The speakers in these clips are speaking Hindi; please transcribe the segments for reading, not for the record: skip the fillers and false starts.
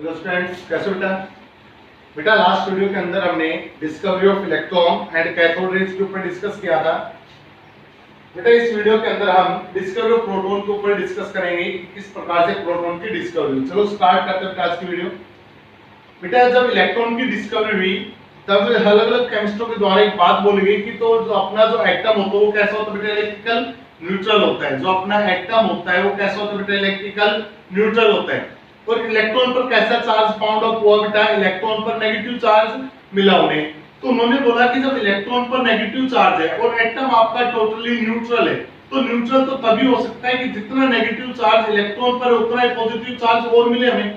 हेलो स्टूडेंट्स, कैसे बेटा? बेटा लास्ट वीडियो के अंदर हमने discovery of electron and cathode rays के ऊपर डिस्कस किया था। बेटा इस वीडियो के अंदर हम डिस्कवरी ऑफ प्रोटॉन के ऊपर डिस्कस करेंगे कि किस प्रकार से प्रोटॉन की डिस्कवरी हुई। चलो स्टार्ट करते हैं आज की वीडियो। बेटा जब इलेक्ट्रॉन की डिस्कवरी हुई तब अलग अलग केमिस्टों के द्वारा एक बात बोली गई कि तो जो अपना जो एटम होता है वो कैसा होता है बेटा, इलेक्ट्रिकल न्यूट्रल होता है। जो अपना एटम होता है वो कैसा होता है बेटा, इलेक्ट्रिकल न्यूट्रल होता है। और इलेक्ट्रॉन पर कैसा चार्ज फाउंड आउट हुआ बेटा, इलेक्ट्रॉन पर नेगेटिव चार्ज मिला उन्हें। तो उन्होंने बोला कि जब इलेक्ट्रॉन पर नेगेटिव चार्ज है और एटम आपका टोटली न्यूट्रल है, तो न्यूट्रल तो तभी हो सकता है कि जितना नेगेटिव चार्ज इलेक्ट्रॉन पर उतना ही पॉजिटिव चार्ज और मिले हमें।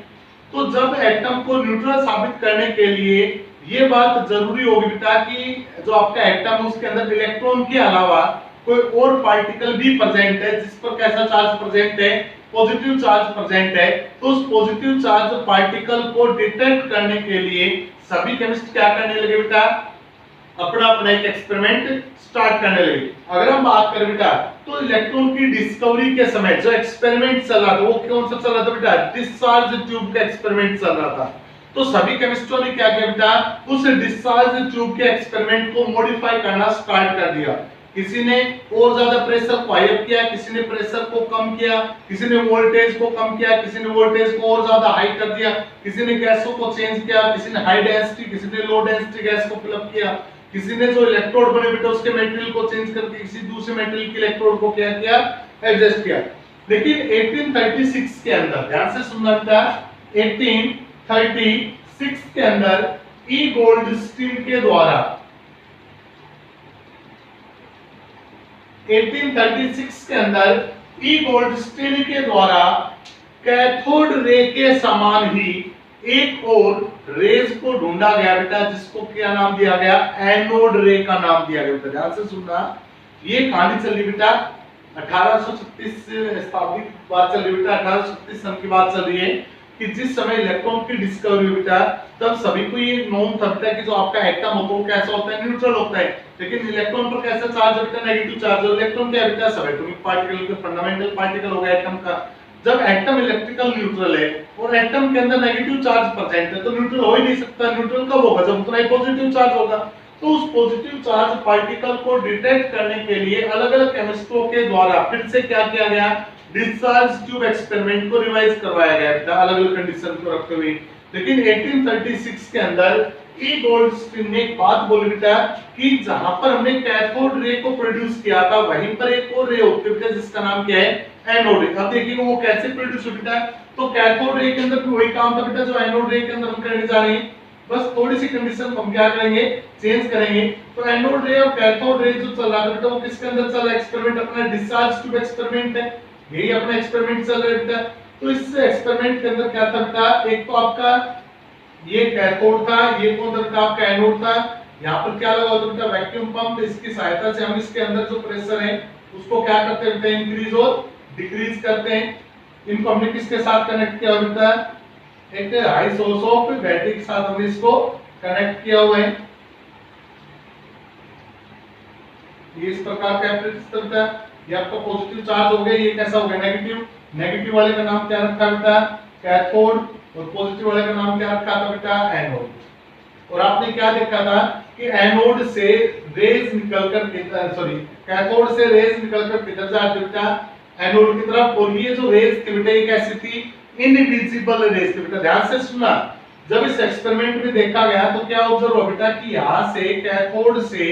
तो जब एटम को न्यूट्रल साबित करने के लिए ये बात जरूरी होगी बेटा कि जो आपका एटम है उसके अंदर इलेक्ट्रॉन के अलावा कोई और पार्टिकल भी प्रेजेंट है जिस पर कैसा चार्ज प्रेजेंट है, पॉजिटिव चार्ज प्रेजेंट है। तो उस पॉजिटिव चार्ज पार्टिकल को डिटेक्ट करने के लिए सभी केमिस्ट क्या करने लगे बेटा, अपना अपना एक एक्सपेरिमेंट स्टार्ट करने लगे। अगर हम बात करें बेटा तो इलेक्ट्रॉन की डिस्कवरी के समय जो एक्सपेरिमेंट चल रहा था वो कौन सा चल रहा था बेटा, डिस्चार्ज ट्यूब का एक्सपेरिमेंट चल रहा था। तो सभी केमिस्टों ने क्या किया बेटा, उस डिस्चार्ज ट्यूब के एक्सपेरिमेंट को मॉडिफाई करना स्टार्ट कर दिया। किसी ने और ज्यादा प्रेशर को हाई अप किया, किसी ने प्रेशर को कम किया, किसी ने वोल्टेज को कम किया, किसी ने वोल्टेज को और ज्यादा हाई कर दिया, किसी ने गैसों को चेंज किया, किसी ने हाई डेंसिटी, किसी ने लो डेंसिटी गैस को फिल अप किया, किसी ने जो इलेक्ट्रोड बने बेटा उसके मटेरियल को चेंज करके किसी दूसरे मटेरियल के इलेक्ट्रोड को क्या किया, एडजस्ट किया। लेकिन 1836 के अंदर ध्यान से सुनना बेटा, 1836 के अंदर ई गोल्डस्टीन के द्वारा 1836 के अंदर ई गोल्डस्टीन के द्वारा कैथोड रे के समान ही एक और रेज को ढूंढा गया बेटा, जिसको क्या नाम दिया गया, एनोड रे का नाम दिया गया बेटा। ध्यान से सुनना, ये कहानी चल रही बेटा 1836 शताब्दी की बात चल रही बेटा, 1836 सन की बात चल रही है कि जिस समय इलेक्ट्रॉन की डिस्कवरी हुई बेटा तब सभी को ये नोन था बेटा कि जो आपका एटम होता है वो कैसा होता है, न्यूट्रल होता है। लेकिन इलेक्ट्रॉन पर कैसा चार्ज होता है, नेगेटिव चार्ज। इलेक्ट्रॉन क्या बेटा, सबएटॉमिक पार्टिकल के फंडामेंटल पार्टिकल हो गया एटम का। जब एटम इलेक्ट्रिकल न्यूट्रल है और एटम के अंदर नेगेटिव चार्ज प्रेजेंट है तो न्यूट्रल हो ही नहीं सकता। न्यूट्रल कब होगा, जब उतना ही पॉजिटिव चार्ज होगा। तो उस पॉजिटिव चार्ज पार्टिकल को डिटेक्ट करने के लिए अलग अलग केमिस्टों के द्वारा फिर से क्या किया गया, डिस्चार्ज ट्यूब एक्सपेरिमेंट को रिवाइज करवाया गया बेटा, अलग अलग कंडीशन को रखते हुए। लेकिन 1836 के अंदर ई गोल्डस्टीन ने एक बात बोली बेटा कि जहां पर हमने कैथोड रे को प्रोड्यूस किया था वहीं पर एक और रे होती है बेटा जिसका नाम क्या है, एनोड रे। अब देखिए वो कैसे प्रोड्यूस होता है। तो कैथोड रे के अंदर भी वही काम था बेटा जो एनोड रे के अंदर हम करने जा रहे हैं, बस थोड़ी सी कंडीशन हम क्या करेंगे, चेंज करेंगे। तो एनोड रे और कैथोड रे जो चल रहा था बेटा वो किसके अंदर चल रहा है, एक्सपेरिमेंट अपना डिस्चार्ज ट्यूब एक्सपेरिमेंट है, यही अपना एक्सपेरिमेंट चल रहा है बेटा। तो इस एक्सपेरिमेंट के अंदर क्या था बेटा, एक तो आपका ये कैथोड था, ये कौन था आपका एनोड था। यहाँ पर क्या लगा होता बेटा, वैक्यूम पंप। इसकी सहायता से हम इसके अंदर जो प्रेशर है उसको क्या करते हैं बेटा, इंक्रीज और डिक्रीज करते हैं। इनको हमने किसके साथ कनेक्ट किया बेटा, एक हाई सोर्स ऑफ बैटरी के साथ हमने इसको कनेक्ट किया हुआ है। ये इस प्रकार का एप्लीकेशन था। ये आपका पॉजिटिव चार्ज हो गया, ये कैसा हो गया, नेगेटिव। नेगेटिव वाले का नाम क्या रखा बेटा, कैथोड, और पॉजिटिव वाले का नाम क्या रखा था बेटा, एनोड। और आपने क्या देखा था कि एनोड से रेज निकलकर सॉरी कैथोड से रेज निकलकर किधर जाती बेटा, एनोड की तरफ। और ये जो रेज थी बेटा ये कैसी थी, इनविजिबल रेज थी बेटा। ध्यान से सुनना, जब इस एक्सपेरिमेंट में देखा गया तो क्या ऑब्जर्व हुआ बेटा कि यहाँ से कैथोड से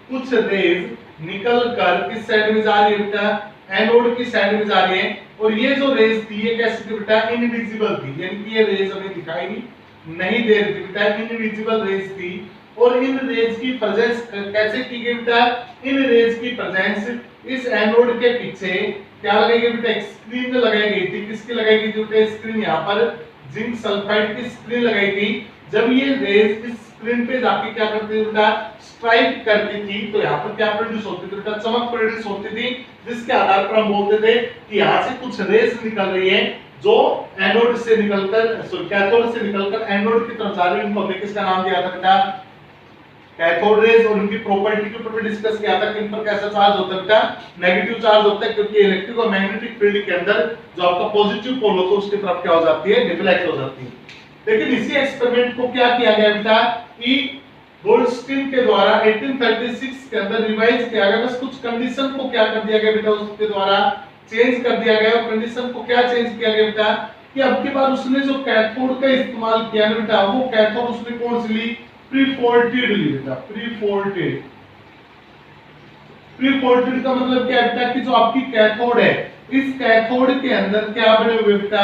कुछ रेज निकल कर किस साइड में जा रही है बेटा, एनोड की साइड में जा रही है। और ये जो रेज थी ये कैसी थी बेटा, इनविजिबल थी, यानी कि ये रेज हमें दिखाई नहीं दे रही थी बेटा, इनविजिबल रेज थी। और इन रेज की प्रेजेंस कैसे की गई बेटा, इन रेज की प्रेजेंस इस एनोड के पीछे क्या लगाई गई बेटा, एक स्क्रीन लगाई गई थी। किसकी लगाई गई थी बेटा, स्क्रीन, यहाँ पर जिंक सल्फाइड की स्क्रीन लगाई थी। जब ये रेज इस स्क्रीन पे जाके क्या करती थी बेटा, स्ट्राइक करती थी, तो यहाँ पर क्या प्रोड्यूस होती थी बेटा, चमक प्रोड्यूस होती थी, जिसके आधार पर हम बोलते थे कि यहाँ से कुछ रेज निकल रही है जो एनोड से निकलकर कैथोड से निकलकर एनोड की तरफ जा रही है। इनको हमने किसका नाम दिया था बेटा, कैथोड रेज। और उनकी प्रॉपर्टी के ऊपर भी डिस्कस किया था कि इन पर कैसा चार्ज होता है बेटा, नेगेटिव चार्ज होता है, क्योंकि इलेक्ट्रिक और मैग्नेटिक फील्ड के अंदर जो आपका पॉजिटिव पोल होता है उसकी तरफ क्या हो जाती है, डिफ्लेक्ट हो जाती है। लेकिन इसी एक्सपेरिमेंट को क्या किया गया बेटा, ई गोल्डस्टीन के द्वारा 1836 के अंदर रिवाइज किया गया। बस कुछ कंडीशन को क्या कर दिया गया बेटा, उसके द्वारा चेंज कर दिया गया। और कंडीशन को क्या चेंज किया गया बेटा कि अब की बार उसने जो कैथोड का इस्तेमाल किया ना बेटा, वो कैथोड उसने कौन सी ली, प्री-फोल्टेड ली बेटा, प्री-फोल्टेड। प्री-फोल्टेड का मतलब क्या है बेटा कि जो आपकी कैथोड है, इस कैथोड के अंदर क्या बने हुए बेटा,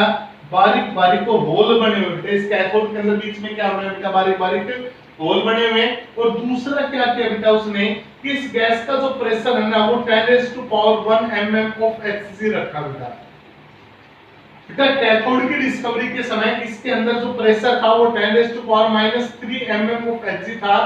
बारीक बारीक को होल बने हुए बेटा। इस कैथोड के अंदर बीच में क्या बने बेटा, बारीक बारीक होल बने हुए। और दूसरा क्या किया बेटा उसने कि इस गैस का जो प्रेशर है ना, वो 10⁻1 mm ऑफ Hg रखा बेटा। बेटा कैथोड की डिस्कवरी के समय इसके अंदर जो प्रेशर था वो 10⁻³ mm ऑफ Hg था,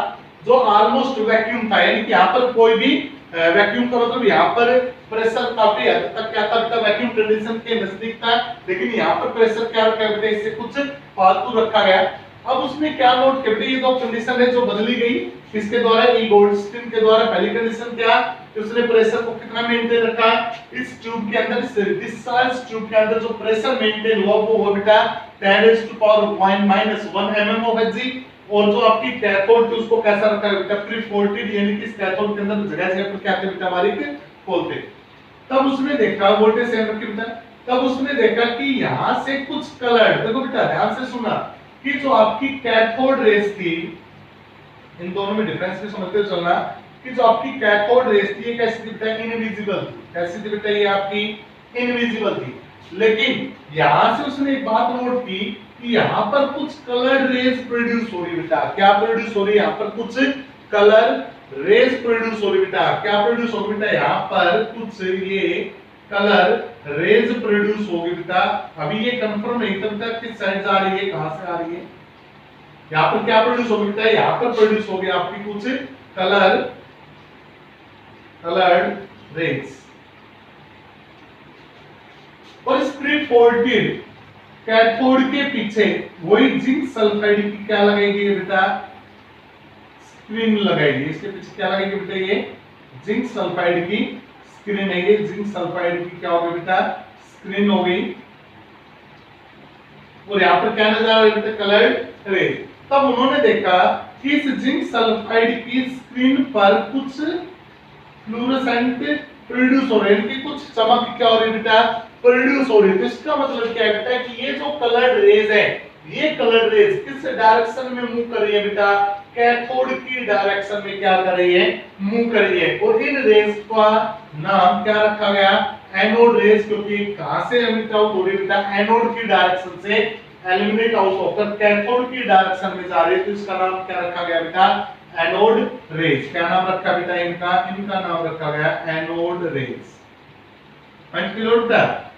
जो ऑलमोस्ट वैक्यूम था। यानी कि यहाँ पर कोई भी वैक्यूम का मतलब यहाँ पर प्रेशर काफी हद तक क्या था बेटा, वैक्यूम कंडीशन के नजदीक था। लेकिन यहाँ पर प्रेशर क्या रखा बेटा, इससे कुछ फालतू रखा गया। अब उसने क्या नोट किया बेटा, ये दो कंडीशन है जो बदली गई इसके द्वारा, ई गोल्डस्टीन के द्वारा। पहली कंडीशन क्या कि उसने प्रेशर को कितना मेंटेन रखा, इस ट्यूब के अंदर, इस डिस्चार्ज ट्यूब के अंदर जो प्रेशर मेंटेन हुआ वो हुआ बेटा 10⁻⁻1 mm ऑफ Hg। और जो आपकी कैथोड थी उसको कैसा रखा है बेटा, प्री-फोल्टेड। यानी कि इस कैथोड के अंदर जगह जगह पर क्या थे बेटा, बारीक होल थे। तब उसने देखा वोल्टेज सेम रखी बेटा, तब उसने देखा कि यहाँ से कुछ कलर, देखो बेटा ध्यान से सुना कि जो आपकी कैथोड रेस थी, इन दोनों में डिफरेंस भी समझते हुए चलना कि जो आपकी कैथोड रेस थी ये कैसी थी बेटा, इनविजिबल थी। कैसी थी बेटा, ये आपकी इनविजिबल थी। लेकिन यहां से उसने एक बात नोट की कि यहाँ पर कुछ कलर रेस प्रोड्यूस हो रही बेटा। क्या प्रोड्यूस हो रही है, यहाँ पर कुछ कलर रेस प्रोड्यूस हो रही बेटा। क्या प्रोड्यूस हो बेटा, यहाँ पर कुछ ये कलर रेज प्रोड्यूस होगी बेटा। अभी ये कंफर्म नहीं था बेटा किस साइड से आ रही है, कहां से आ रही है। यहाँ पर क्या प्रोड्यूस होगी बेटा, यहाँ पर प्रोड्यूस होगी आपकी कुछ कलर्ड रेज। और इस प्री-फोल्टेड कैथोड के पीछे वही जिंक सल्फाइड की क्या लगाई गई है बेटा, स्क्रीन लगाई गई। इसके पीछे क्या लगाई गई बेटा, ये जिंक सल्फाइड की स्क्रीन है। ये जिंक सल्फाइड की क्या हो गई बेटा, स्क्रीन हो गई। और यहाँ पर क्या नजर आ रहा है बेटा, कलर्ड रे। तब उन्होंने देखा कि इस जिंक सल्फाइड की स्क्रीन पर कुछ फ्लोरोसेंट प्रोड्यूस हो रहे हैं, कि कुछ चमक क्या हो रही है बेटा, प्रोड्यूस हो रही है। तो इसका मतलब क्या है बेटा कि ये जो कलर्ड रेज है, ये कलर्ड रेज किस डायरेक्शन में मूव कर रही है बेटा, कैथोड की डायरेक्शन में क्या कर रही है, मूव कर रही है। और इन रेज का नाम क्या रखा गया, एनोड रेज, क्योंकि कहां से एमिट आउट हो रही है बेटा, एनोड की डायरेक्शन से एलिमिनेट आउट होकर कैथोड की डायरेक्शन में जा रही है। तो इसका नाम क्या रखा गया बेटा, एनोड रेज। क्या नाम रखा बेटा इनका नाम रखा गया एनोड रेज।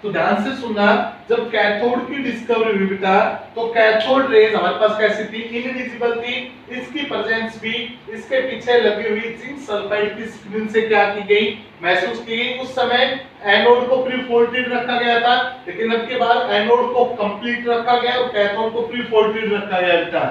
तो ध्यान से सुनना, जब कैथोड की डिस्कवरी हुई बेटा तो कैथोड रेज हमारे पास कैसी थी, इनविजिबल थी। इसकी प्रेजेंस भी इसके पीछे लगी हुई जिंक सल्फाइड की स्क्रीन से क्या की गई, महसूस की गई। उस समय एनोड को प्री-फोल्टेड रखा गया था, लेकिन अब के बाद एनोड को कंप्लीट रखा गया और कैथोड को प्री-फोल्टेड रखा गया बेटा।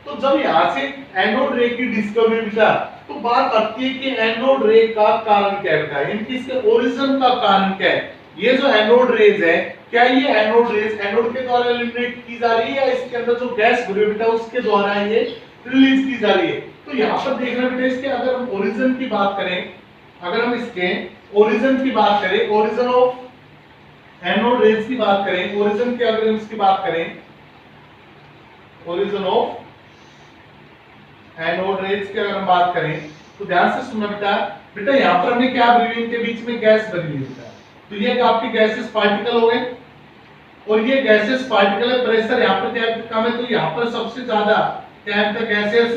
तो जब यहाँ से एनोड रे की डिस्कवरी बेटा, तो बात आती है कि एनोड रे का कारण क्या है बेटा, इनकी इसके ओरिजिन का कारण क्या है। ये जो एनोड रेज है, क्या ये एनोड रेज एनोड के द्वारा एलिमिनेट की जा रही है या इसके अंदर जो गैस भरी बेटा उसके द्वारा ये रिलीज की जा रही है। तो यहाँ पर देखना बेटा, इसके अगर हम ओरिजिन की बात करें, अगर हम इसके ओरिजिन की बात करें, ओरिजिन ऑफ एनोड रेज की बात करें, ओरिजिन के अगर हम इसकी बात करें, ओरिजिन ऑफ एनोड रेज की अगर हम बात करें, तो ध्यान से सुनना बेटा। बेटा यहाँ पर हमने क्या भरी, इनके बीच में गैस भरी है बेटा। तो ये आपके गैसेस पार्टिकल हो गए, और ये गैसेस पार्टिकल है, प्रेशर यहाँ पर क्या कम है, तो यहाँ पर सबसे ज्यादा क्या है, गैसेस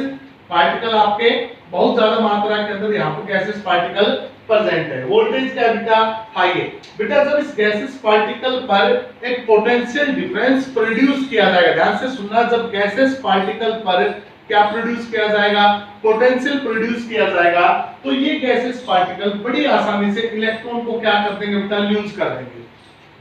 पार्टिकल आपके बहुत ज्यादा मात्रा के अंदर यहाँ पर गैसेस पार्टिकल प्रेजेंट है। वोल्टेज क्या बेटा, हाई है। बेटा जब इस गैसेस पार्टिकल पर एक पोटेंशियल डिफरेंस प्रोड्यूस किया जाएगा, ध्यान से सुनना, जब गैसेस पार्टिकल पर क्या प्रोड्यूस किया जाएगा, पोटेंशियल प्रोड्यूस किया जाएगा, तो ये गैसेस पार्टिकल बड़ी आसानी से इलेक्ट्रॉन को क्या कर देंगे बेटा, लूज कर देंगे।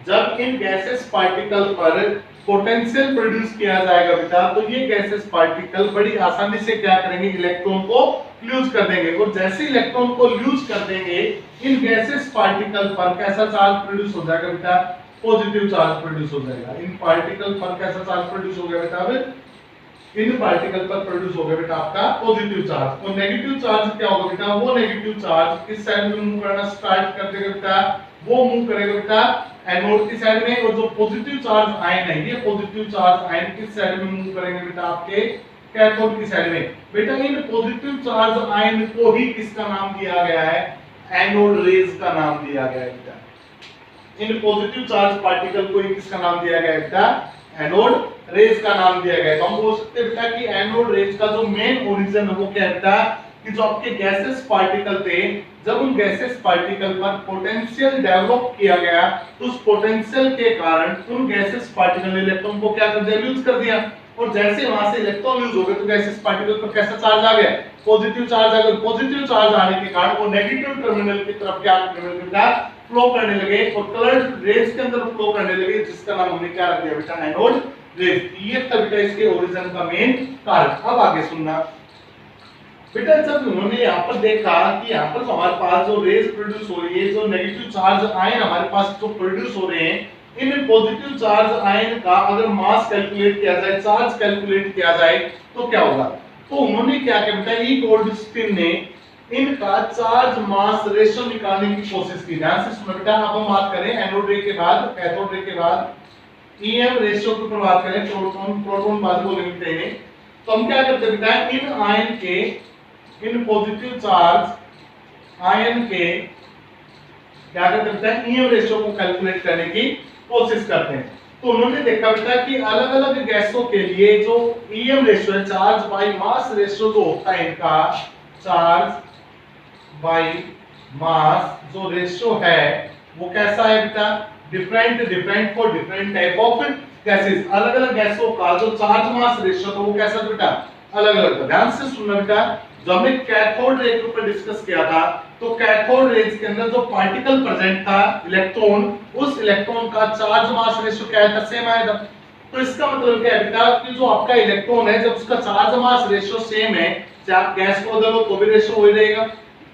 जब इन गैसेस पार्टिकल पर पोटेंशियल प्रोड्यूस किया जाएगा बेटा, तो ये गैसेस पार्टिकल बड़ी आसानी से क्या करेंगे, इलेक्ट्रॉन को लूज कर देंगे। और जैसे इलेक्ट्रॉन को लूज कर देंगे, इन गैसेस पार्टिकल पर कैसा चार्ज प्रोड्यूस हो जाएगा बेटा, पॉजिटिव चार्ज प्रोड्यूस हो जाएगा। इन पार्टिकल पर कैसा चार्ज प्रोड्यूस हो गया बेटा, इन पार्टिकल पर प्रोड्यूस होगा बेटा आपका पॉजिटिव चार्ज। और नेगेटिव चार्ज क्या होगा बेटा, वो नेगेटिव चार्ज किस साइड में मूव करना स्टार्ट कर देगा बेटा, वो मूव करेगा बेटा एनोड की साइड में। और जो पॉजिटिव चार्ज आयन है, ये पॉजिटिव चार्ज आयन किस साइड में मूव करेंगे बेटा, आपके कैथोड की साइड में। बेटा इन पॉजिटिव चार्ज आयन को ही किसका नाम दिया गया है, एनोड रेज का नाम दिया गया है बेटा। इन पॉजिटिव चार्ज पार्टिकल को ही किसका नाम दिया गया है बेटा, एनोड रेज का नाम दिया गया है। तो हम बोल सकते हैं बेटा कि एनोड रेज का जो मेन ओरिजिन है वो क्या है बेटा, कि जो आपके गैसेस पार्टिकल थे, जब उन गैसेस पार्टिकल पर पोटेंशियल डेवलप किया गया तो उस पोटेंशियल के कारण उन गैसेस पार्टिकल ने इलेक्ट्रॉन को क्या कर दिया, यूज कर दिया। और जैसे वहां से इलेक्ट्रॉन यूज हो गए तो गैसेस पार्टिकल पर कैसा चार्ज आ गया, पॉजिटिव चार्ज आ गया। पॉजिटिव चार्ज आने के कारण वो नेगेटिव टर्मिनल की तरफ क्या करने लगे बेटा, फ्लो करने लगे और कलर्ड रेज के अंदर फ्लो करने लगे, जिसका नाम हमने क्या रख दिया बेटा, एनोड रेज। ये था बेटा इसके ओरिजिन का मेन कारण। अब आगे सुनना बेटा, जब उन्होंने यहाँ पर देखा कि यहाँ पर जो हमारे पास जो रेज प्रोड्यूस हो रही है, जो नेगेटिव चार्ज आयन हमारे पास जो प्रोड्यूस हो रहे हैं, इन पॉजिटिव चार्ज आयन का अगर मास कैलकुलेट किया जाए, चार्ज कैलकुलेट किया जाए तो क्या होगा। तो उन्होंने क्या किया बेटा, ई गोल्डस्टीन ने इनका चार्ज मास रेशियो निकालने की कोशिश की। ध्यान से सुनो बेटा, अब हम बात करें एनोड रे के बाद, कैथोड रे के बाद ईएम रेशियो की बात करें, प्रोटॉन प्रोटॉन बाद बोलेंगे इन्हें। तो हम क्या करते हैं बेटा, इन आयन के, इन पॉजिटिव चार्ज आयन के क्या करते हैं, ईएम रेशियो को कैलकुलेट करने की कोशिश करते हैं। तो उन्होंने देखा बेटा कि अलग अलग गैसों के लिए जो ईएम रेशियो है, चार्ज बाय मास रेशियो जो होता है इनका, चार्ज बाय मास जो रेशियो है वो कैसा है बेटा, different for different type of gases. अलग अलग गैसों का जो चार्ज मास रेशियो था वो कैसा बेटा, अलग अलग था। ध्यान से सुनना बेटा, जो हमने कैथोड रे के ऊपर डिस्कस किया था, तो कैथोड रेज के अंदर जो पार्टिकल प्रेजेंट था इलेक्ट्रॉन, उस इलेक्ट्रॉन का चार्ज मास रेशियो क्या था, सेम आया था। तो इसका मतलब क्या है बेटा, कि जो आपका इलेक्ट्रॉन है जब उसका चार्ज मास रेशियो सेम है, चाहे आप गैस को बदलो तो भी रेशियो वही रहेगा।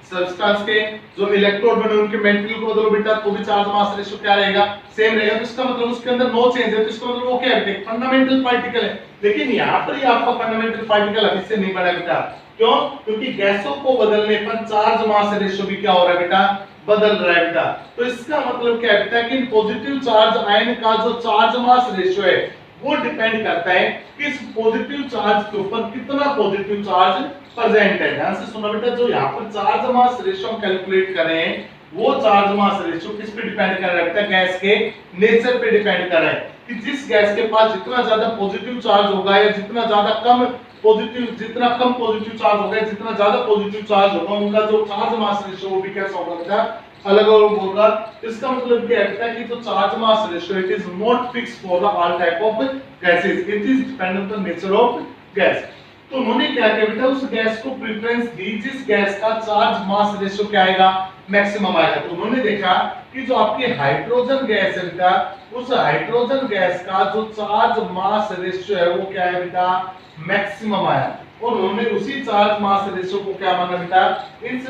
सब्सटेंस के जो इलेक्ट्रोड बने उनके मेटेरियल को बदलो बेटा तो भी चार्ज मास रेशियो क्या रहेगा, सेम रहेगा। तो इसका मतलब उसके अंदर नो चेंज है, तो इसका मतलब वो क्या है, फंडामेंटल पार्टिकल है। लेकिन यहाँ पर ही आपका फंडामेंटल पार्टिकल अभी से नहीं बना बेटा, क्यों, क्योंकि गैसों को बदलने पर चार्ज मास रेशियो भी क्या हो रहा है बेटा, बदल रहा है बेटा। तो इसका मतलब क्या है बेटा, कि पॉजिटिव चार्ज आयन का जो चार्ज मास रेशियो है वो डिपेंड करता है कि इस पॉजिटिव चार्ज के ऊपर कितना पॉजिटिव चार्ज प्रेजेंट है। ध्यान से सुनो बेटा, जो यहाँ पर चार्ज मास रेशियो कैलकुलेट कर रहे हैं वो चार्ज मास रेशियो किस पे डिपेंड कर रहा है बेटा, गैस के नेचर पे डिपेंड कर रहा है कि जिस गैस के पास जितना ज्यादा पॉजिटिव चार्ज होगा या जितना ज्यादा कम पॉजिटिव, जितना कम पॉजिटिव चार्ज होगा, जितना ज्यादा पॉजिटिव चार्ज होगा, उनका जो चार्ज मास रेशियो वो भी कैसा होगा बेटा, अलग अलग होगा। इसका मतलब क्या है कि जो charge mass ratio it is not fixed for the all type of gases, it is depend on the nature of gas. तो उन्होंने क्या किया बेटा, उस गैस को प्रेफरेंस दी जिस गैस का चार्ज मास रेशियो क्या आएगा, मैक्सिमम आएगा। तो उन्होंने देखा कि जो आपकी हाइड्रोजन गैस है बेटा, उस हाइड्रोजन गैस का जो चार्ज मास रेशियो है वो क्या है बेटा, मैक्सिमम आया। और उन्होंने उसी चार्ज मास रेशियो को क्या माना बेटा, इस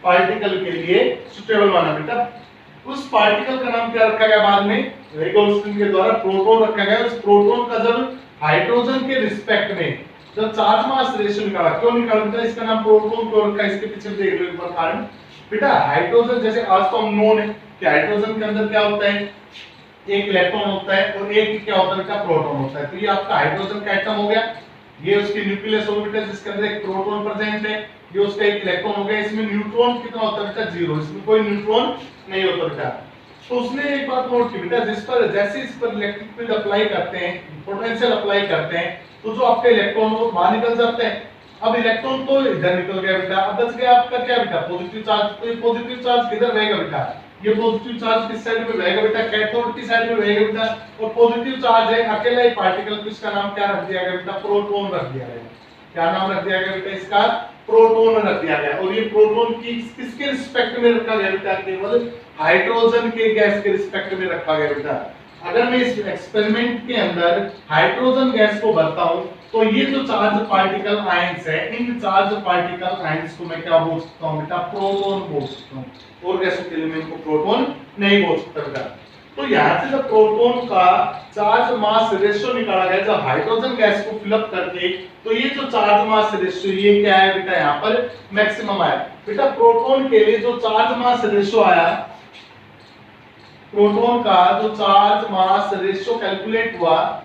पार्टिकल के लिए सुटेबल माना बेटा। उस पार्टिकल का नाम क्या रखा गया बाद में, रेगोल्स्टीन के द्वारा प्रोटॉन रखा गया। उस प्रोटॉन का जब हाइड्रोजन के रिस्पेक्ट में जब चार्ज मास रेशियो निकाला, क्यों निकाला बेटा, इसका नाम प्रोटॉन क्यों रखा, इसके पीछे देख लो एक बार कारण। बेटा हाइड्रोजन, जैसे आज तो हम नोन है कि हाइड्रोजन के अंदर क्या होता है, एक इलेक्ट्रॉन होता है और एक क्या होता है बेटा, प्रोटॉन होता है। तो ये आपका हाइड्रोजन का एटम हो गया, ये उसकी न्यूक्लियस ऑर्बिटल जिसके अंदर एक प्रोटॉन प्रेजेंट है, ये उसका एक इलेक्ट्रॉन हो गया। इसमें न्यूट्रॉन कितना होता है बेटा, 0, इसमें कोई न्यूट्रॉन नहीं होता बेटा। तो उसने एक बात नोट की बेटा, जिस पर जैसे इस पर इलेक्ट्रिक फील्ड अप्लाई करते हैं, पोटेंशियल अप्लाई करते हैं, तो जो आपके इलेक्ट्रॉन वो बाहर निकल जाते हैं। अब इलेक्ट्रॉन तो इधर निकल गया बेटा, अब बच गया आपका क्या बेटा, पॉजिटिव चार्ज। तो ये पॉजिटिव चार्ज किधर रहेगा बेटा, ये पॉजिटिव चार्ज किस साइड में रहेगा बेटा, कैथोड की साइड में रहेगा बेटा। और पॉजिटिव चार्ज है अकेला ही पार्टिकल, तो इसका नाम क्या रख दिया गया बेटा, प्रोटॉन रख दिया गया। क्या नाम रख दिया गया बेटा, इसका प्रोटॉन रख दिया गया। और ये प्रोटॉन की किसके रिस्पेक्ट में रखा गया बेटा, केवल हाइड्रोजन के गैस के रिस्पेक्ट में रखा गया बेटा। अगर मैं इस एक्सपेरिमेंट के अंदर हाइड्रोजन गैस को भरता हूं तो ये जो चार्ज पार्टिकल आयंस है, इन चार्ज पार्टिकल आयंस को मैं क्या बोल सकता हूं बेटा, प्रोटॉन बोल सकता हूं। और गैसों के लिए मैं इनको प्रोटॉन नहीं बोल सकता बेटा। तो यहाँ से जब प्रोटॉन का चार्ज मास रेशियो निकाला गया जब हाइड्रोजन गैस को फिलअप करके, तो ये जो चार्ज मास रेशियो ये क्या है बेटा, यहाँ पर मैक्सिमम आया। बेटा प्रोटॉन के लिए जो चार्ज मास रेशियो आया, प्रोटॉन का जो चार्ज मास रेशियो कैलकुलेट हुआ,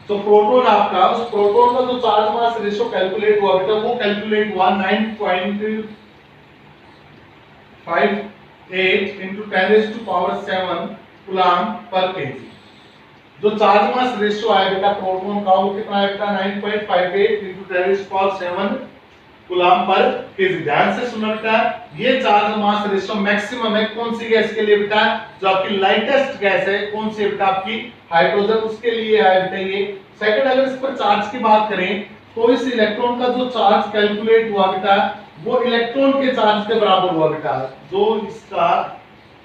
तो प्रोटॉन आपका, उस प्रोटॉन का जो चार्ज मास रेशियो कैलकुलेट हुआ बेटा, वो कैलकुलेट हुआ 9.58 into 10⁻⁷ कूलम पर केजी। जो चार्ज मास रेशियो आया बेटा प्रोटॉन का, वो कितना है बेटा, 9.58 into 10⁻⁷ कूलम पर केजी। ध्यान से सुनना बेटा, ये चार्ज मास रेशियो मैक्सिमम है कौन सी गैस के लिए बेटा, जो आपकी लाइटेस्ट गैस है, कौन सी बेटा, आपकी हाइड्रोजन, उसके लिए है बेटा ये। सेकंड, अगर इस पर चार्ज की बात करें तो इस इलेक्ट्रॉन का जो चार्ज कैलकुलेट हुआ बेटा, वो इलेक्ट्रॉन के चार्ज के बराबर हुआ बेटा। जो इसका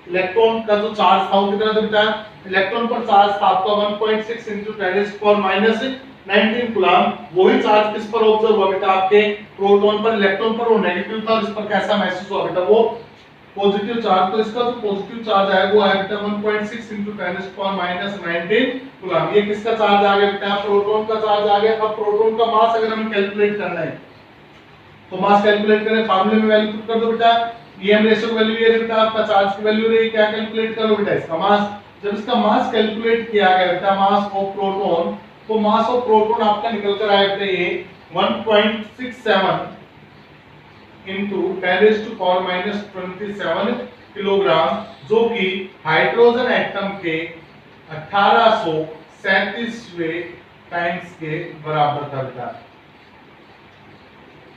इलेक्ट्रॉन का जो चार्ज था वो कितना था बेटा, इलेक्ट्रॉन पर चार्ज था आपका 1.6 into 10⁻⁹ कूलम। वही चार्ज किस पर ऑब्जर्व हुआ बेटा, आपके प्रोटॉन पर। इलेक्ट्रॉन पर वो नेगेटिव था, इस पर कैसा महसूस हुआ बेटा, वो पॉजिटिव चार्ज। तो इसका जो पॉजिटिव चार्ज है वो है बेटा 1.6 into 10⁻⁹ कूलम। ये किसका चार्ज आ गया बेटा, प्रोटॉन का चार्ज आ गया। अब प्रोटॉन का मास अगर हमें कैलकुलेट करना है तो मास कैलकुलेट करें, फार्मूले में वैल्यू पुट कर दो बेटा। ईएम रेशियो की वैल्यू ये बेटा, आपका चार्ज की वैल्यू रही, क्या कैलकुलेट करो बेटा, इसका मास। जब इसका मास कैलकुलेट किया गया बेटा, मास ऑफ प्रोटॉन, तो मास ऑफ प्रोटॉन आपका निकल कर आया बेटा ये 1.67 into 10⁻⁻27 किलोग्राम, जो कि हाइड्रोजन एटम के 1837वें टाइम्स के बराबर था बेटा।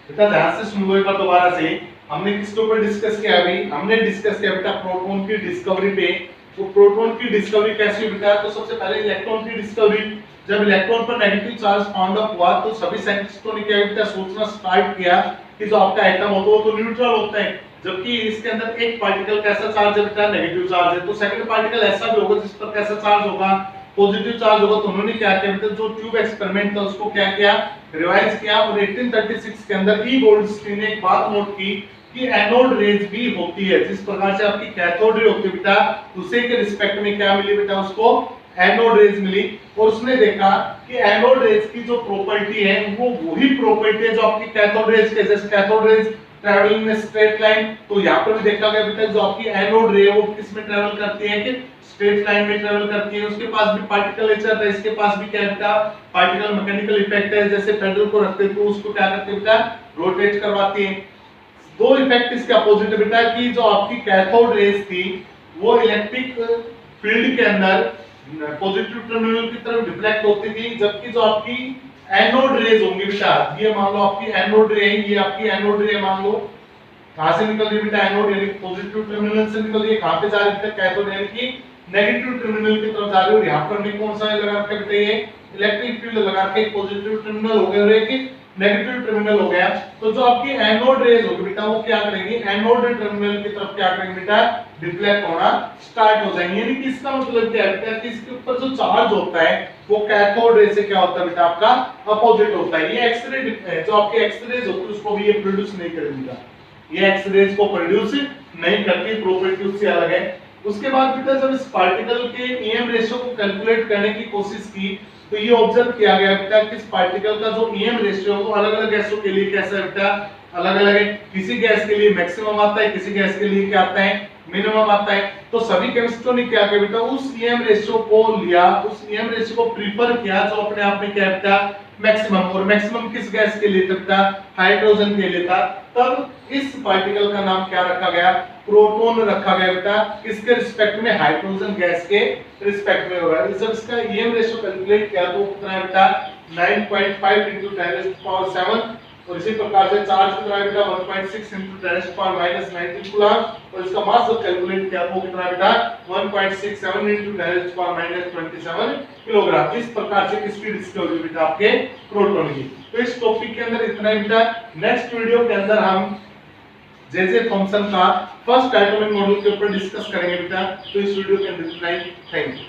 बेटा ध्यान से सुन लो एक बार दोबारा से। हमने किसके ऊपर डिस्कस किया, अभी हमने डिस्कस किया बेटा प्रोटॉन की डिस्कवरी पे। तो प्रोटॉन की डिस्कवरी कैसे हुई बेटा, तो सबसे पहले इलेक्ट्रॉन की डिस्कवरी। जब इलेक्ट्रॉन पर नेगेटिव चार्ज फाउंड अप हुआ तो सभी साइंटिस्टों ने क्या बेटा, सोचना स्टार्ट किया कि जो आपका एटम होता है वो तो न्यूट्रल होता है, जबकि इसके अंदर एक पार्टिकल कैसा चार्ज है बेटा, नेगेटिव चार्ज है। तो सेकंड पार्टिकल ऐसा भी होगा जिस पर कैसा चार्ज होगा, पॉजिटिव चार्ज होगा। तो उन्होंने क्या किया बेटा, जो ट्यूब एक्सपेरिमेंट था उसको क्या किया, रिवाइज किया। और 1836 के अंदर ई गोल्डस्टीन ने एक बात नोट की कि एनोड रेज भी होती है, जिस प्रकार से आपकी कैथोड रे होती है बेटा, उसी के रिस्पेक्ट में क्या मिली बेटा, उसको एनोड रेज मिली। और उसने देखा कि एनोड रेज की जो प्रॉपर्टी है वो वही प्रॉपर्टी है जो आपकी कैथोड रेज के, जैसे cathode rays travelling in straight line. तो यहाँ पर भी देखा गया बेटा, जो आपकी एनोड रे वो किस में ट्रैवल करती है, कि स्ट्रेट लाइन में ट्रैवल करती है। उसके पास भी पार्टिकल नेचर है, इसके पास भी क्या बेटा, पार्टिकल मैकेनिकल इफेक्ट है। जैसे पेडल को रखते तो उसको क्या करते बेटा, रोटेट करवाती है। दो इफेक्ट इसके अपोजिट है बेटा, कि जो आपकी कैथोड रेज थी वो इलेक्ट्रिक फील्ड के अंदर पॉजिटिव टर्मिनल की तरफ डिफ्लेक्ट होती थी, जबकि जो आपकी एनोड रेज होंगी बेटा, ये मान लो आपकी एनोड रे है, ये आपकी एनोड रे मान लो, कहां से निकल रही है बेटा, एनोड यानी पॉजिटिव टर्मिनल से निकल रही है। कहां पे जा रही है, कैथोड यानी कि नेगेटिव टर्मिनल की तरफ जा रही है। और यहां पर हमने कौन सा लगा रखा है बेटा, ये इलेक्ट्रिक फील्ड लगा के पॉजिटिव टर्मिनल हो गया और एक नेगेटिव टर्मिनल हो गया। तो जो आपकी एनोड रेज होगी बेटा, वो क्या करेंगी, एनोड टर्मिनल की तरफ क्या करेंगे बेटा, डिफ्लेक्ट होना स्टार्ट हो जाएंगे। यानी कि इसका मतलब क्या है बेटा, कि इसके ऊपर जो चार्ज होता है वो कैथोड रे से क्या होता है बेटा, आपका अपोजिट होता है। ये एक्स-रे जो आपकी एक्स-रेज होती है उसको भी ये प्रोड्यूस नहीं करेगी, ये एक्स-रेज को प्रोड्यूस नहीं करती, प्रॉपर्टी उससे अलग है। उसके बाद बेटा जब इस पार्टिकल के ईएम रेशियो को कैलकुलेट करने की कोशिश की तो ये ऑब्जर्व किया गया बेटा कि इस पार्टिकल का जो ईएम रेशियो है वो अलग-अलग गैसों के लिए कैसा है बेटा, अलग-अलग है। किसी गैस के लिए मैक्सिमम आता है, किसी गैस के लिए क्या आता है, मिनिमम आता है। तो सभी केमिस्टों ने क्या किया बेटा, उस ईएम रेशियो को लिया, उस ईएम रेशियो को प्रीफर किया जो अपने आप में क्या बेटा, मैक्सिमम। और मैक्सिमम किस गैस के लिए था, हाइड्रोजन के लिए था। तब इस पार्टिकल का नाम क्या रखा गया, प्रोटॉन रखा गया बेटा। किसके रिस्पेक्ट में, हाइड्रोजन गैस के रिस्पेक्ट में होगा। जब इसका ईएम रेशियो कैलकुलेट किया तो कितना है बेटा, 9.5 into 10⁻⁷। और इसी प्रकार से चार्ज कितना है बेटा, 1.6 into 10⁻⁻19 कूलम। और इसका मास जब कैलकुलेट किया तो कितना है बेटा, 1.67 into 10⁻⁻27 किलोग्राम। इस प्रकार से किसकी डिस्कवरी बेटा, आपके प्रोटॉन की। तो इस टॉपिक के अंदर इतना ही बेटा। नेक्स्ट वीडियो के अंदर हम जे थॉमसन का फर्स्ट एटॉमिक मॉडल के ऊपर डिस्कस करेंगे बेटा। तो इस वीडियो के अंदर इतना ही। Thank you.